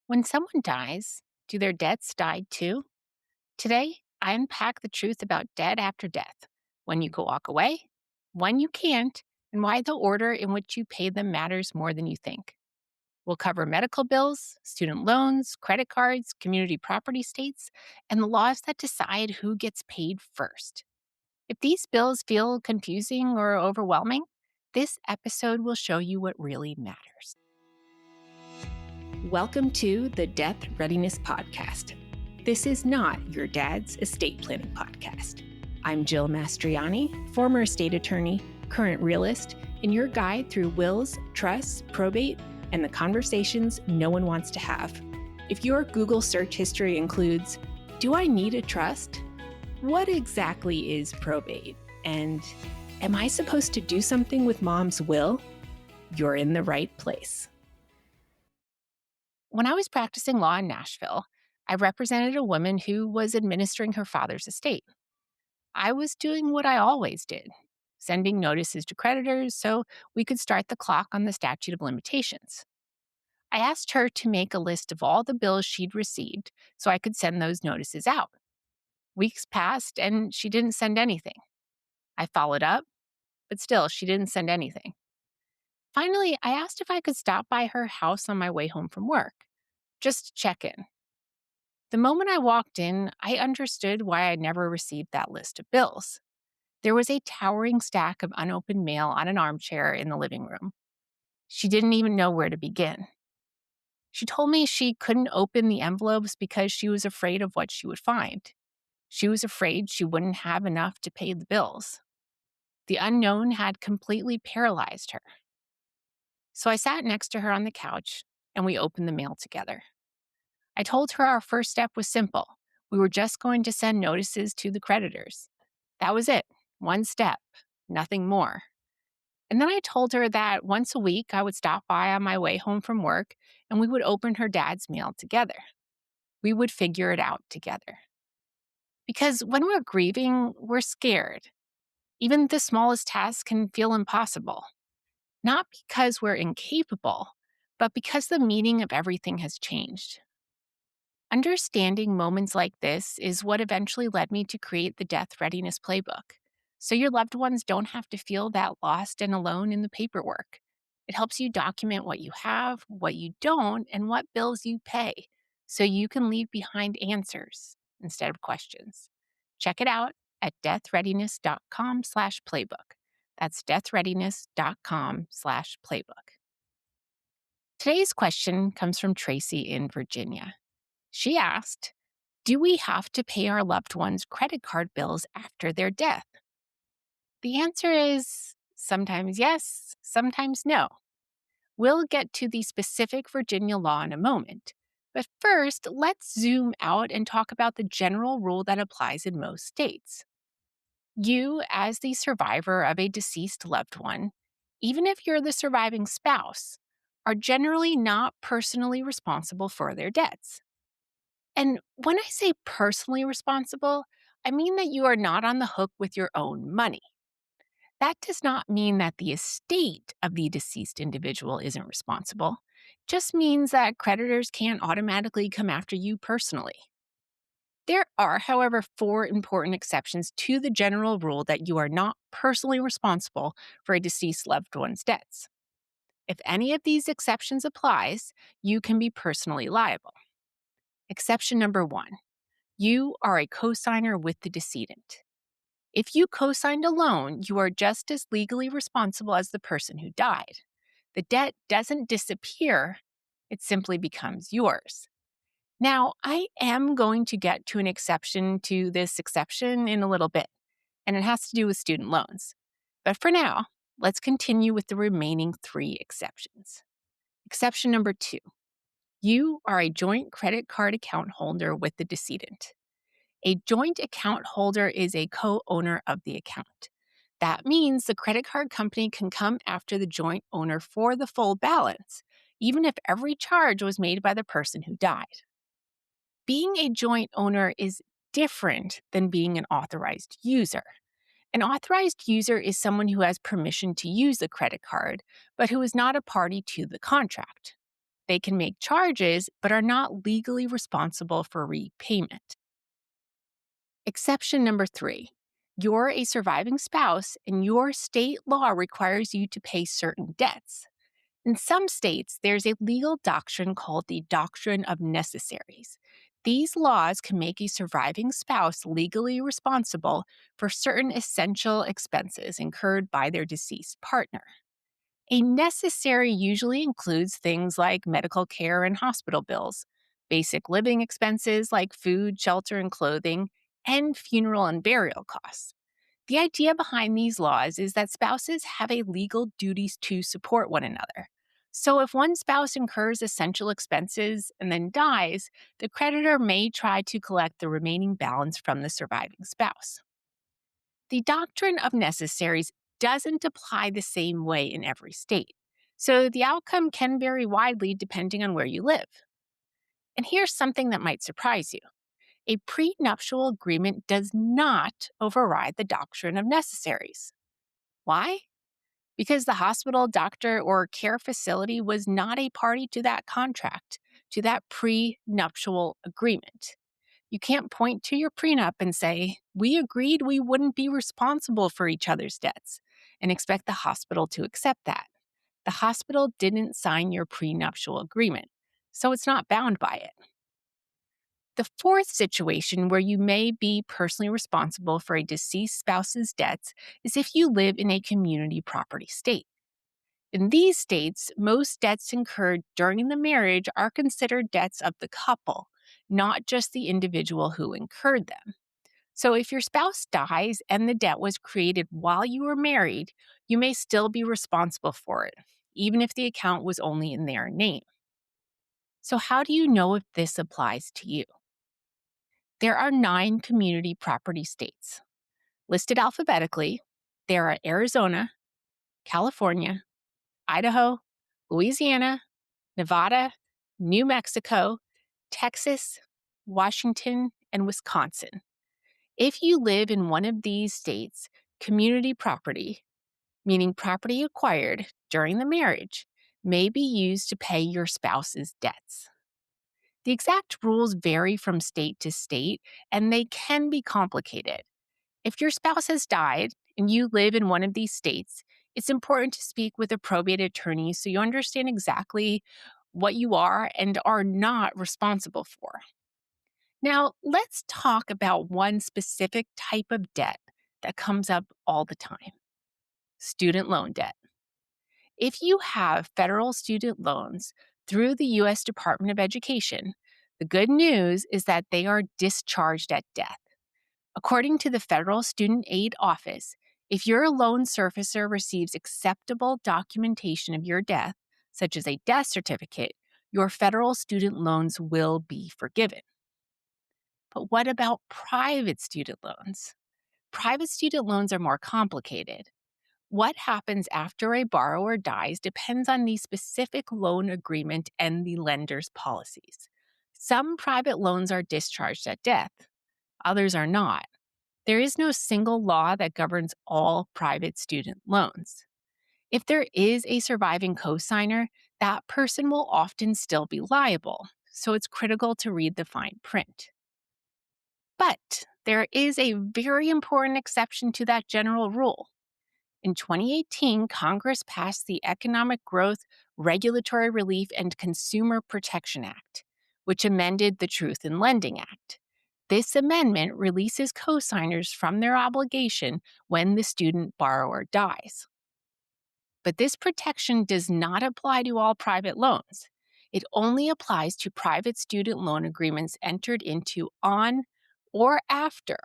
When someone dies, do their debts die too? Today, I unpack the truth about debt after death, when you can walk away, when you can't, and why the order in which you pay them matters more than you think. We'll cover medical bills, student loans, credit cards, community property states, and the laws that decide who gets paid first. If these bills feel confusing or overwhelming, this episode will show you what really matters. Welcome to the Death Readiness Podcast. This is not your dad's estate planning podcast. I'm Jill Mastroianni, former estate attorney, current realist, and your guide through wills, trusts, probate, and the conversations no one wants to have. If your Google search history includes, "Do I need a trust? What exactly is probate? And am I supposed to do something with mom's will?" You're in the right place. When I was practicing law in Nashville, I represented a woman who was administering her father's estate. I was doing what I always did, sending notices to creditors so we could start the clock on the statute of limitations. I asked her to make a list of all the bills she'd received so I could send those notices out. Weeks passed and she didn't send anything. I followed up, but still, she didn't send anything. Finally, I asked if I could stop by her house on my way home from work, just to check in. The moment I walked in, I understood why I'd never received that list of bills. There was a towering stack of unopened mail on an armchair in the living room. She didn't even know where to begin. She told me she couldn't open the envelopes because she was afraid of what she would find. She was afraid she wouldn't have enough to pay the bills. The unknown had completely paralyzed her. So I sat next to her on the couch and we opened the mail together. I told her our first step was simple. We were just going to send notices to the creditors. That was it. One step, nothing more. And then I told her that once a week I would stop by on my way home from work and we would open her dad's mail together. We would figure it out together. Because when we're grieving, we're scared. Even the smallest task can feel impossible. Not because we're incapable, but because the meaning of everything has changed. Understanding moments like this is what eventually led me to create the Death Readiness Playbook, so your loved ones don't have to feel that lost and alone in the paperwork. It helps you document what you have, what you don't, and what bills you pay, so you can leave behind answers instead of questions. Check it out at deathreadiness.com/playbook. That's deathreadiness.com/playbook. Today's question comes from Tracy in Virginia. She asked, "Do we have to pay our loved ones' credit card bills after their death?" The answer is sometimes yes, sometimes no. We'll get to the specific Virginia law in a moment. But first, let's zoom out and talk about the general rule that applies in most states. You, as the survivor of a deceased loved one, even if you're the surviving spouse, are generally not personally responsible for their debts. And when I say personally responsible, I mean that you are not on the hook with your own money. That does not mean that the estate of the deceased individual isn't responsible. It just means that creditors can't automatically come after you personally. There are, however, four important exceptions to the general rule that you are not personally responsible for a deceased loved one's debts. If any of these exceptions applies, you can be personally liable. Exception number one. You are a cosigner with the decedent. If you co-signed a loan, you are just as legally responsible as the person who died. The debt doesn't disappear, it simply becomes yours. Now, I am going to get to an exception to this exception in a little bit, and it has to do with student loans. But for now, let's continue with the remaining three exceptions. Exception number two. You are a joint credit card account holder with the decedent. A joint account holder is a co-owner of the account. That means the credit card company can come after the joint owner for the full balance, even if every charge was made by the person who died. Being a joint owner is different than being an authorized user. An authorized user is someone who has permission to use the credit card, but who is not a party to the contract. they can make charges but are not legally responsible for repayment. Exception number 3. You're a surviving spouse and your state law requires you to pay certain debts. In some states, there's a legal doctrine called the Doctrine of Necessaries. These laws can make a surviving spouse legally responsible for certain essential expenses incurred by their deceased partner. A necessary usually includes things like medical care and hospital bills, basic living expenses like food, shelter, and clothing, and funeral and burial costs. The idea behind these laws is that spouses have a legal duties to support one another. So if one spouse incurs essential expenses and then dies, the creditor may try to collect the remaining balance from the surviving spouse. The doctrine of necessaries doesn't apply the same way in every state, so the outcome can vary widely depending on where you live. And here's something that might surprise you. A prenuptial agreement does not override the doctrine of necessaries. Why? Because the hospital, doctor, or care facility was not a party to that contract, to that prenuptial agreement. You can't point to your prenup and say, "We agreed we wouldn't be responsible for each other's debts," and expect the hospital to accept that. The hospital didn't sign your prenuptial agreement, so it's not bound by it. The fourth situation where you may be personally responsible for a deceased spouse's debts is if you live in a community property state. In these states, most debts incurred during the marriage are considered debts of the couple, not just the individual who incurred them. So if your spouse dies and the debt was created while you were married, you may still be responsible for it, even if the account was only in their name. So, how do you know if this applies to you? There are 9 community property states. Listed alphabetically, there are Arizona, California, Idaho, Louisiana, Nevada, New Mexico, Texas, Washington, and Wisconsin. If you live in one of these states, community property, meaning property acquired during the marriage, may be used to pay your spouse's debts. The exact rules vary from state to state, and they can be complicated. If your spouse has died and you live in one of these states, it's important to speak with a probate attorney so you understand exactly what you are and are not responsible for. Now, let's talk about one specific type of debt that comes up all the time: student loan debt. If you have federal student loans through the U.S. Department of Education, the good news is that they are discharged at death. According to the Federal Student Aid Office, if your loan servicer receives acceptable documentation of your death, such as a death certificate, your federal student loans will be forgiven. But what about private student loans? Private student loans are more complicated. What happens after a borrower dies depends on the specific loan agreement and the lender's policies. Some private loans are discharged at death, others are not. There is no single law that governs all private student loans. If there is a surviving cosigner, that person will often still be liable, so it's critical to read the fine print. But there is a very important exception to that general rule. In 2018, Congress passed the Economic Growth, Regulatory Relief, and Consumer Protection Act, which amended the Truth in Lending Act. This amendment releases cosigners from their obligation when the student borrower dies. But this protection does not apply to all private loans. It only applies to private student loan agreements entered into on or after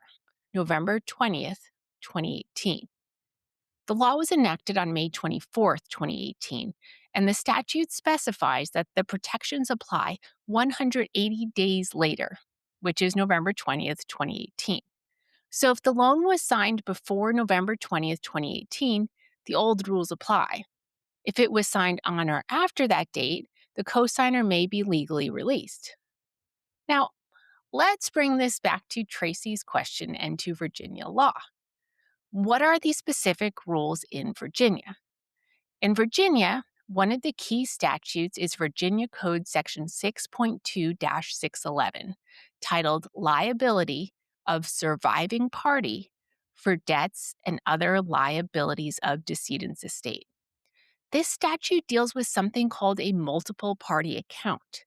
November 20th, 2018. The law was enacted on May 24th, 2018, and the statute specifies that the protections apply 180 days later, which is November 20th, 2018. So if the loan was signed before November 20th, 2018, the old rules apply. If it was signed on or after that date, the cosigner may be legally released. Now, let's bring this back to Tracy's question and to Virginia law. What are the specific rules in Virginia? In Virginia, One of the key statutes is Virginia Code Section 6.2-611, titled Liability of Surviving Party for Debts and Other Liabilities of Decedent's Estate. This statute deals with something called a multiple party account.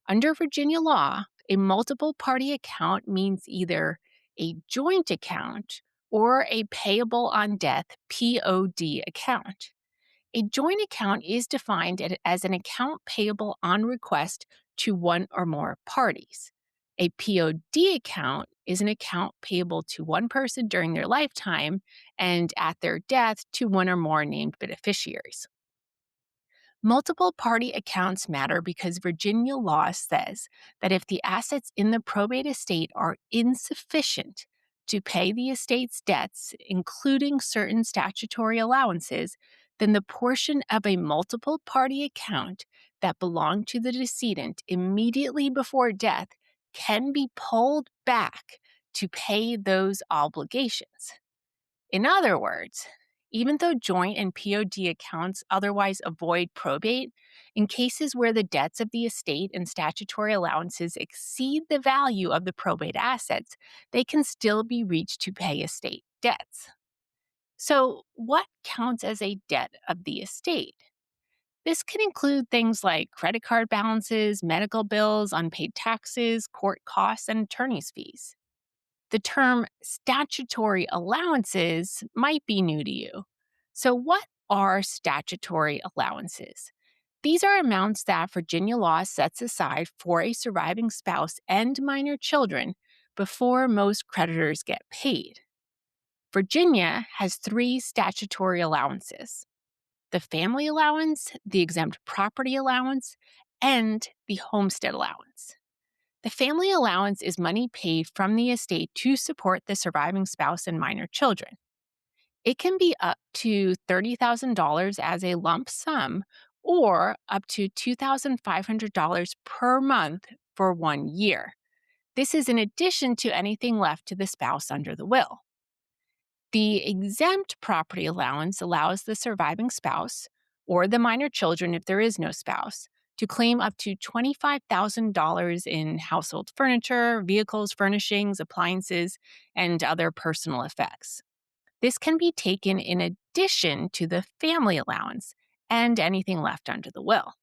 Under Virginia law, a multiple party account means either a joint account or a payable on death POD account. A joint account is defined as an account payable on request to one or more parties. A POD account is an account payable to one person during their lifetime and at their death to one or more named beneficiaries. Multiple party accounts matter because Virginia law says that if the assets in the probate estate are insufficient to pay the estate's debts, including certain statutory allowances, then the portion of a multiple party account that belonged to the decedent immediately before death can be pulled back to pay those obligations. In other words, even though joint and POD accounts otherwise avoid probate, in cases where the debts of the estate and statutory allowances exceed the value of the probate assets, they can still be reached to pay estate debts. So, what counts as a debt of the estate? This can include things like credit card balances, medical bills, unpaid taxes, court costs, and attorney's fees. The term statutory allowances might be new to you. So, what are statutory allowances? These are amounts that Virginia law sets aside for a surviving spouse and minor children before most creditors get paid. Virginia has three statutory allowances: the family allowance, the exempt property allowance, and the homestead allowance. The family allowance is money paid from the estate to support the surviving spouse and minor children. It can be up to $30,000 as a lump sum or up to $2,500 per month for 1 year. This is in addition to anything left to the spouse under the will. The exempt property allowance allows the surviving spouse, or the minor children if there is no spouse, to claim up to $25,000 in household furniture, vehicles, furnishings, appliances, and other personal effects. This can be taken in addition to the family allowance and anything left under the will.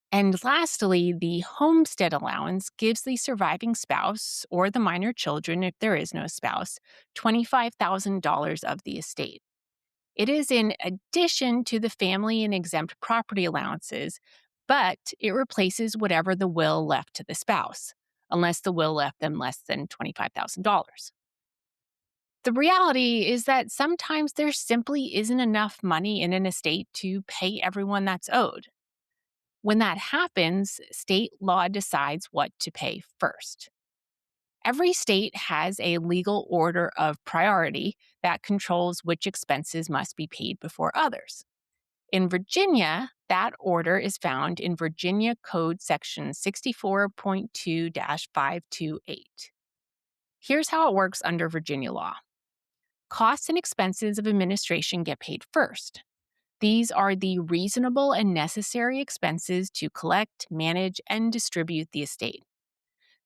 And lastly, the homestead allowance gives the surviving spouse or the minor children, if there is no spouse, $25,000 of the estate. It is in addition to the family and exempt property allowances, but it replaces whatever the will left to the spouse, unless the will left them less than $25,000. The reality is that sometimes there simply isn't enough money in an estate to pay everyone that's owed. When that happens, state law decides what to pay first. Every state has a legal order of priority that controls which expenses must be paid before others. In Virginia, that order is found in Virginia Code Section 64.2-528. Here's how it works under Virginia law. Costs and expenses of administration get paid first. These are the reasonable and necessary expenses to collect, manage, and distribute the estate.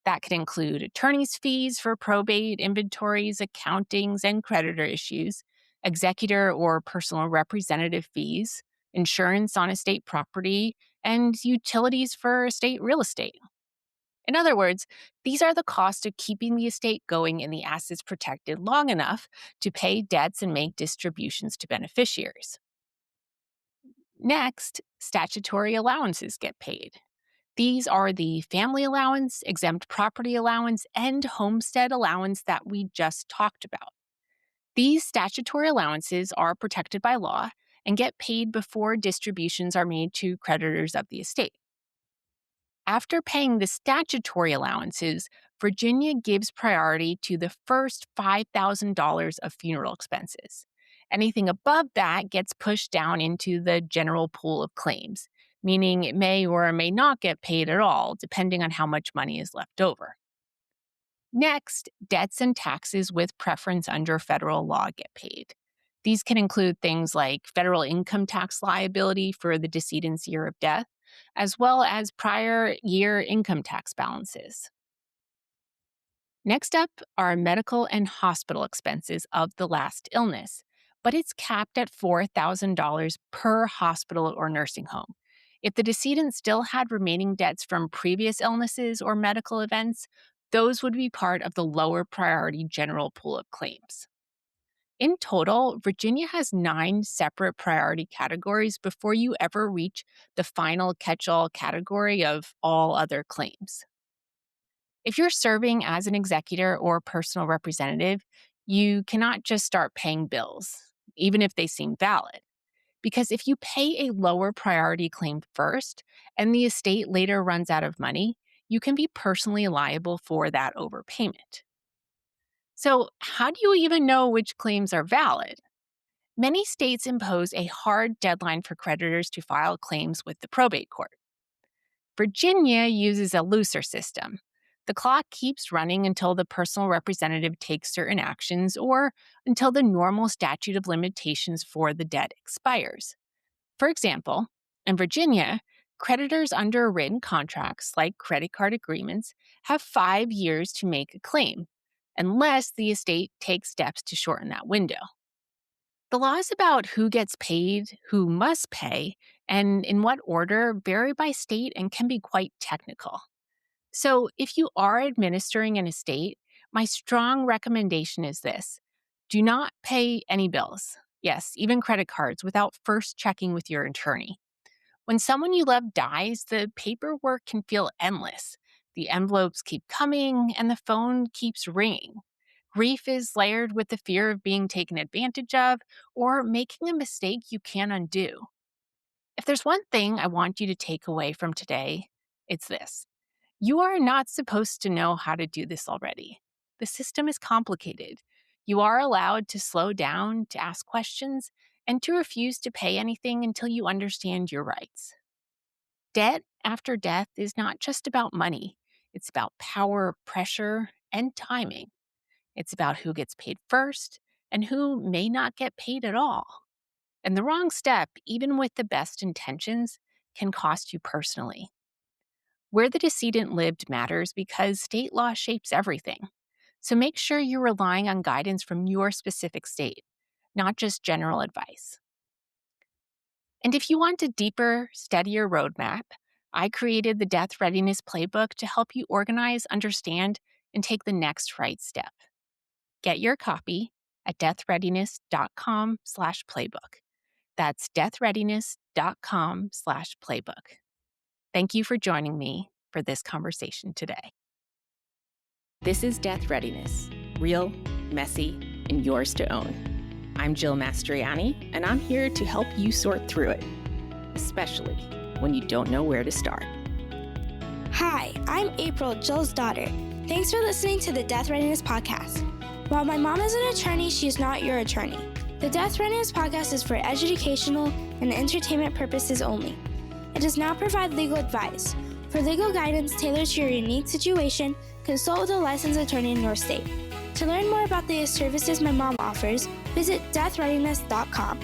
That could include attorney's fees for probate, inventories, accountings, and creditor issues, executor or personal representative fees, insurance on estate property, and utilities for estate real estate. In other words, these are the costs of keeping the estate going and the assets protected long enough to pay debts and make distributions to beneficiaries. Next, statutory allowances get paid. These are the family allowance, exempt property allowance, and homestead allowance that we just talked about. These statutory allowances are protected by law and get paid before distributions are made to creditors of the estate. After paying the statutory allowances, Virginia gives priority to the first $5,000 of funeral expenses. Anything above that gets pushed down into the general pool of claims, meaning it may or may not get paid at all, depending on how much money is left over. Next, debts and taxes with preference under federal law get paid. These can include things like federal income tax liability for the decedent's year of death, as well as prior year income tax balances. Next up are medical and hospital expenses of the last illness, but it's capped at $4,000 per hospital or nursing home. If the decedent still had remaining debts from previous illnesses or medical events, those would be part of the lower priority general pool of claims. In total, Virginia has 9 separate priority categories before you ever reach the final catch all category of all other claims. If you're serving as an executor or personal representative, you cannot just start paying bills, even if they seem valid. Because if you pay a lower priority claim first and the estate later runs out of money, you can be personally liable for that overpayment. So, how do you even know which claims are valid? Many states impose a hard deadline for creditors to file claims with the probate court. Virginia uses a looser system. The clock keeps running until the personal representative takes certain actions or until the normal statute of limitations for the debt expires. For example, in Virginia, creditors under written contracts like credit card agreements have 5 years to make a claim, unless the estate takes steps to shorten that window. The laws about who gets paid, who must pay, and in what order vary by state and can be quite technical. So, if you are administering an estate, my strong recommendation is this: do not pay any bills. Yes, even credit cards, without first checking with your attorney. When someone you love dies, the paperwork can feel endless. The envelopes keep coming, and the phone keeps ringing. Grief is layered with the fear of being taken advantage of or making a mistake you can't undo. If there's one thing I want you to take away from today, it's this: you are not supposed to know how to do this already. The system is complicated. You are allowed to slow down, to ask questions, and to refuse to pay anything until you understand your rights. Debt after death is not just about money. It's about power, pressure, and timing. It's about who gets paid first and who may not get paid at all. And the wrong step, even with the best intentions, can cost you personally. Where the decedent lived matters because state law shapes everything. So make sure you're relying on guidance from your specific state, not just general advice. And if you want a deeper, steadier roadmap, I created the Death Readiness Playbook to help you organize, understand, and take the next right step. Get your copy at deathreadiness.com/playbook. That's deathreadiness.com/playbook. Thank you for joining me for this conversation today. This is Death Readiness, real, messy, and yours to own. I'm Jill Mastroianni, and I'm here to help you sort through it, especially when you don't know where to start. Hi, I'm April, Jill's daughter. Thanks for listening to the Death Readiness Podcast. While my mom is an attorney, she is not your attorney. The Death Readiness Podcast is for educational and entertainment purposes only. It does not provide legal advice. For legal guidance tailored to your unique situation, consult with a licensed attorney in your state. To learn more about the services my mom offers, visit deathreadiness.com.